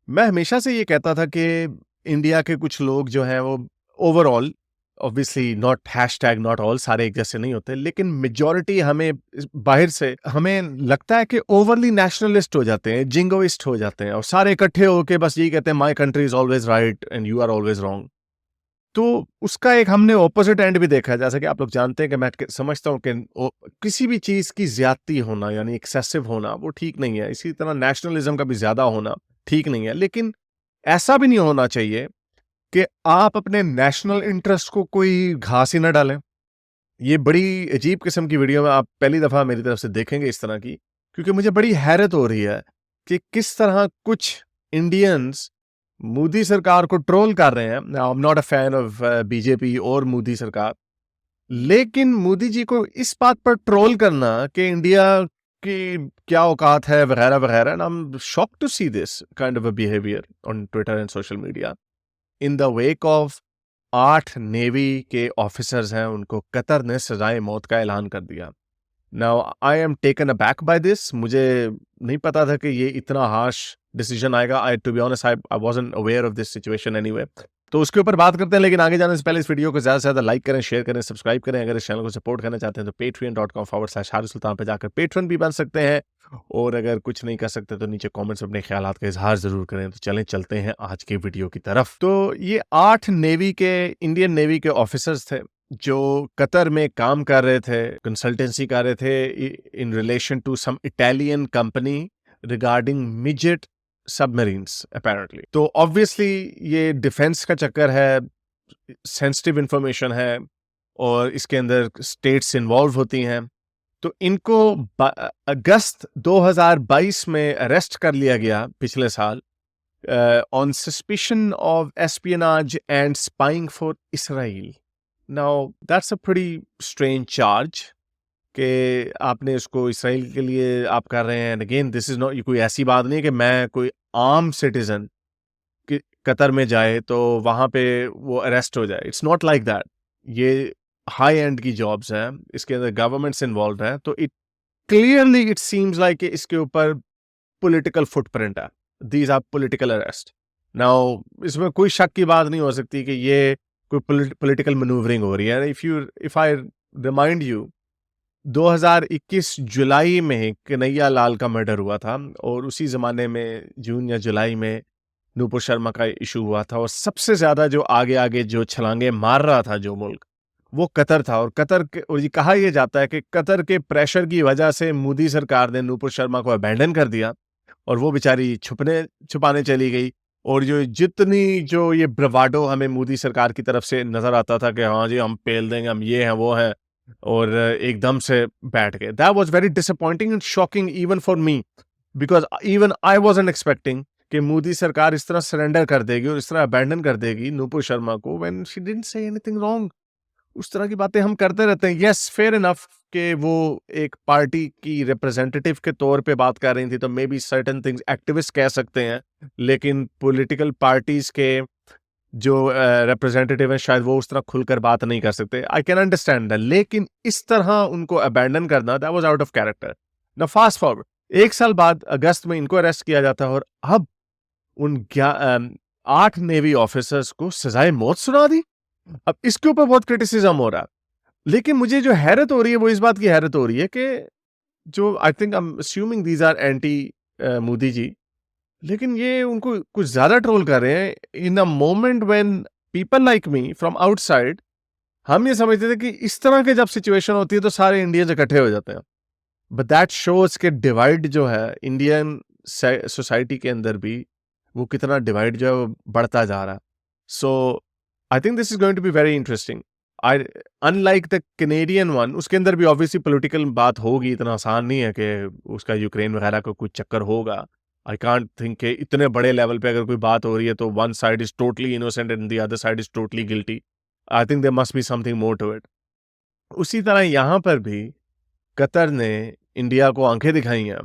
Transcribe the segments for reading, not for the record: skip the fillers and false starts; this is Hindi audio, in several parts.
मैं हमेशा से ये कहता था कि इंडिया के कुछ लोग जो हैं वो overall, obviously not hashtag not all, सारे एक जैसे नहीं होते, लेकिन मेजॉरिटी हमें बाहर से हमें लगता है कि ओवरली नेशनलिस्ट हो जाते हैं, जिंगोइस्ट हो जाते हैं और सारे इकट्ठे होके बस यही कहते हैं my country is always right and you are always wrong. तो उसका एक हमने ऑपोजिट एंड भी देखा है, जैसा कि आप लोग जानते हैं कि मैं समझता हूँ कि किसी भी चीज़ की ज्यादती होना यानी एक्सेसिव होना वो ठीक नहीं है, इसी तरह नेशनलिज्म का भी ज्यादा होना ठीक नहीं है, लेकिन ऐसा भी नहीं होना चाहिए कि आप अपने नेशनल इंटरेस्ट को कोई घास ही ना डालें। ये बड़ी अजीब किस्म की वीडियो में आप पहली दफ़ा मेरी तरफ से देखेंगे इस तरह की, क्योंकि मुझे बड़ी हैरत हो रही है कि किस तरह कुछ इंडियंस मोदी सरकार को ट्रोल कर रहे हैं। I am not a fan of BJP और मोदी सरकार, लेकिन मोदी जी को इस बात पर ट्रोल करना कि इंडिया की क्या औकात है वगैरह वगैरह, and I am shocked to see this kind of a behaviour on Twitter and social media in the wake of 8 navy के ऑफिसर्स हैं, उनको कतर ने सजाए मौत का ऐलान कर दिया। Now I am taken aback by this. मुझे नहीं पता था कि ये इतना हार्श डिसीजन आएगा। I to be honest I wasn't aware of this situation anyway. तो उसके ऊपर बात करते हैं, लेकिन आगे जाने से पहले इस वीडियो को ज़्यादा से ज़्यादा लाइक करें, शेयर करें, सब्सक्राइब करें। अगर इस चैनल को सपोर्ट करना चाहते हैं तो patreon.com/हारिस सुल्तान पे जाकर पेट्रन भी बन सकते हैं, और अगर कुछ नहीं कर सकते तो नीचे कमेंट्स में अपने ख्यालात का इजहार ज़रूर करें। तो चलते हैं आज के वीडियो की तरफ। तो ये 8 इंडियन नेवी के ऑफिसर्स थे जो कतर में काम कर रहे थे, कंसल्टेंसी कर रहे थे in relation to some Italian company regarding midget submarines apparently. तो ऑब्वियसली ये डिफेंस का चक्कर है, सेंसिटिव इंफॉर्मेशन है और इसके अंदर स्टेट्स इन्वॉल्व होती हैं। तो इनको अगस्त 2022 में अरेस्ट कर लिया गया पिछले साल on suspicion of espionage and spying for Israel. Now that's a pretty strange charge कि आपने इसको इसराइल के लिए आप कर रहे हैं। And again this is not, ये कोई ऐसी बात नहीं है कि मैं कोई आम सिटीजन कि कतर में जाए तो वहां पे वो अरेस्ट हो जाए। It's not like that. ये हाई एंड की जॉब्स हैं, इसके अंदर गवर्नमेंट्स इन्वॉल्व हैं, तो it clearly it seems like इसके ऊपर पॉलिटिकल फुटप्रिंट है। These are political arrest. Now इसमें कोई शक की बात नहीं हो सकती कि ये कोई पॉलिटिकल मैन्यूवरिंग हो रही है। इफ आई रिमाइंड यू, 2021 जुलाई में कन्हैया लाल का मर्डर हुआ था और उसी ज़माने में जून या जुलाई में नूपुर शर्मा का इशू हुआ था, और सबसे ज़्यादा जो आगे जो छलांगे मार रहा था जो मुल्क, वो कतर था। और और ये कहा यह जाता है कि कतर के प्रेशर की वजह से मोदी सरकार ने नूपुर शर्मा को अबैंडन कर दिया और वो बेचारी छुपाने चली गई। और जो ये ब्रवाडो हमें मोदी सरकार की तरफ से नजर आता था कि हाँ जी हम पेल देंगे, हम ये हैं वो हैं, और एकदम से बैठ गए। That was very disappointing and shocking even for me, because even I wasn't expecting कि मोदी सरकार इस तरह सरेंडर कर देगी और इस तरह अबैंडन कर देगी नूपुर शर्मा को when she didn't say anything wrong. उस तरह की बातें हम करते रहते हैं। यस, फेयर इनफ कि वो एक पार्टी की रिप्रेजेंटेटिव के तौर पे बात कर रही थी, तो may be certain things activist कह सकते हैं, लेकिन पॉलिटिकल पार्टीज के जो रिप्रेजेंटेटिव है शायद वो उस तरह खुलकर बात नहीं कर सकते। आई कैन अंडरस्टैंड दैट, लेकिन इस तरह उनको अबैंडन करना, that was out of character. Now fast forward 1 साल बाद अगस्त में इनको अरेस्ट किया जाता है और अब उन 8 नेवी ऑफिसर्स को सजाए मौत सुना दी। अब इसके ऊपर बहुत क्रिटिसिज्म हो रहा है, लेकिन मुझे जो हैरत हो रही है वो इस बात की हैरत हो रही है कि जो I think I am assuming these are anti Modi ji, लेकिन ये उनको कुछ ज्यादा ट्रोल कर रहे हैं in a moment when people like me from outside, हम ये समझते थे कि इस तरह के जब सिचुएशन होती है तो सारे इंडियंस इकट्ठे हो जाते हैं। बट दैट शोज के डिवाइड जो है इंडियन सोसाइटी के अंदर भी, वो कितना डिवाइड जो है वो बढ़ता जा रहा है। So I think this is going to be very interesting. I unlike the Canadian one, उसके अंदर भी ऑब्वियसली पॉलिटिकल बात होगी, इतना आसान नहीं है कि उसका यूक्रेन वगैरह का कुछ चक्कर होगा। आई कांट थिंक कि इतने बड़े लेवल पे अगर कोई बात हो रही है तो one side is totally innocent and the other side is totally guilty. I think there must be something more to it. उसी तरह यहाँ पर भी कतर ने इंडिया को आंखें दिखाई हैं।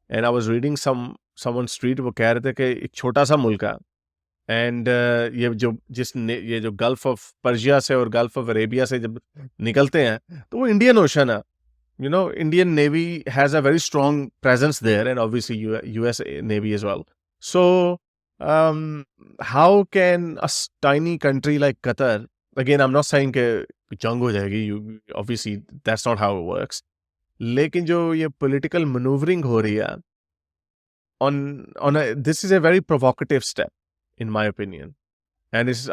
And I was reading someone street, वो कह रहे थे कि एक छोटा सा मुल्क है एंड ये जो गल्फ ऑफ पर्शिया से और गल्फ ऑफ अरेबिया से जब निकलते हैं तो वो इंडियन ओशन है। you know, Indian Navy has a very strong presence there, and obviously US Navy as well. So how can a tiny country like Qatar, again, I'm not saying कि जंग हो जाएगी, obviously that's not how it works, लेकिन जो ये political maneuvering हो रही है, this is a very provocative step, in my opinion. And it's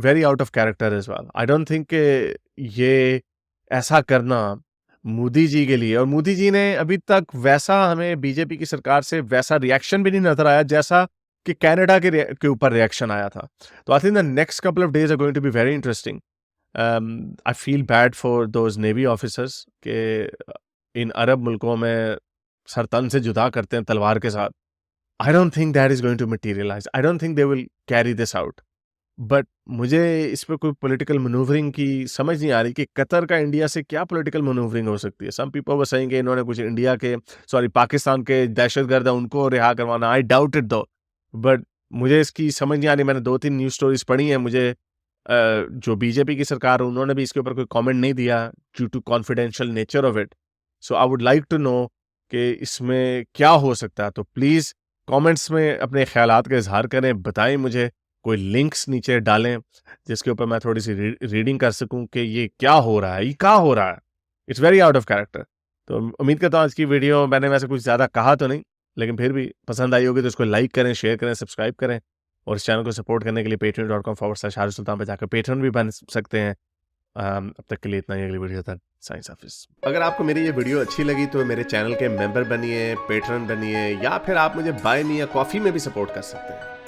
very out of character as well. I don't think कि ये ऐसा करना मोदी जी के लिए, और मोदी जी ने अभी तक वैसा हमें बीजेपी की सरकार से वैसा रिएक्शन भी नहीं नजर आया जैसा कि कनाडा के ऊपर रिएक्शन आया था. तो I think the next couple of days are going to be very interesting. I feel bad for those navy officers के इन अरब मुल्कों में सर तन से जुदा करते हैं तलवार के साथ. I don't think that is going to materialise. I don't think they will carry this out. But मुझे इस पर कोई पॉलिटिकल मनूवरिंग की समझ नहीं आ रही कि कतर का इंडिया से क्या पॉलिटिकल मनूवरिंग हो सकती है. सम पीपल वर सेइंग इन्होंने कुछ इंडिया के पाकिस्तान के दहशतगर्द है उनको रिहा करवाना. आई डाउट इट दो. बट मुझे इसकी समझ नहीं आ रही. मैंने 2-3 न्यूज़ स्टोरीज पढ़ी हैं. मुझे जो बीजेपी की सरकार है उन्होंने भी इसके ऊपर कोई कमेंट नहीं दिया due to confidential nature of it. So I would like to know कि इसमें क्या हो सकता है. तो प्लीज़ कमेंट्स में अपने ख्यालात का इजहार करें, बताएं मुझे, कोई लिंक्स नीचे डालें जिसके ऊपर मैं थोड़ी सी रीडिंग कर सकूं कि ये क्या हो रहा है, ये क्या हो रहा है. It's very out of character. तो उम्मीद करता हूँ आज की वीडियो मैंने वैसे कुछ ज़्यादा कहा तो नहीं, लेकिन फिर भी पसंद आई होगी तो इसको लाइक करें, शेयर करें, सब्सक्राइब करें. और इस चैनल को सपोर्ट करने के लिए patreon.com/हारिस सुल्तान पर जाकर पेट्रन भी बन सकते हैं. अब तक के लिए इतना ही. अगली वीडियो तक साइंस ऑफिस. अगर आपको मेरी ये वीडियो अच्छी लगी तो मेरे चैनल के मेंबर बनिए, पेट्रन बनिए, या फिर आप मुझे बाय मी या कॉफ़ी में भी सपोर्ट कर सकते हैं.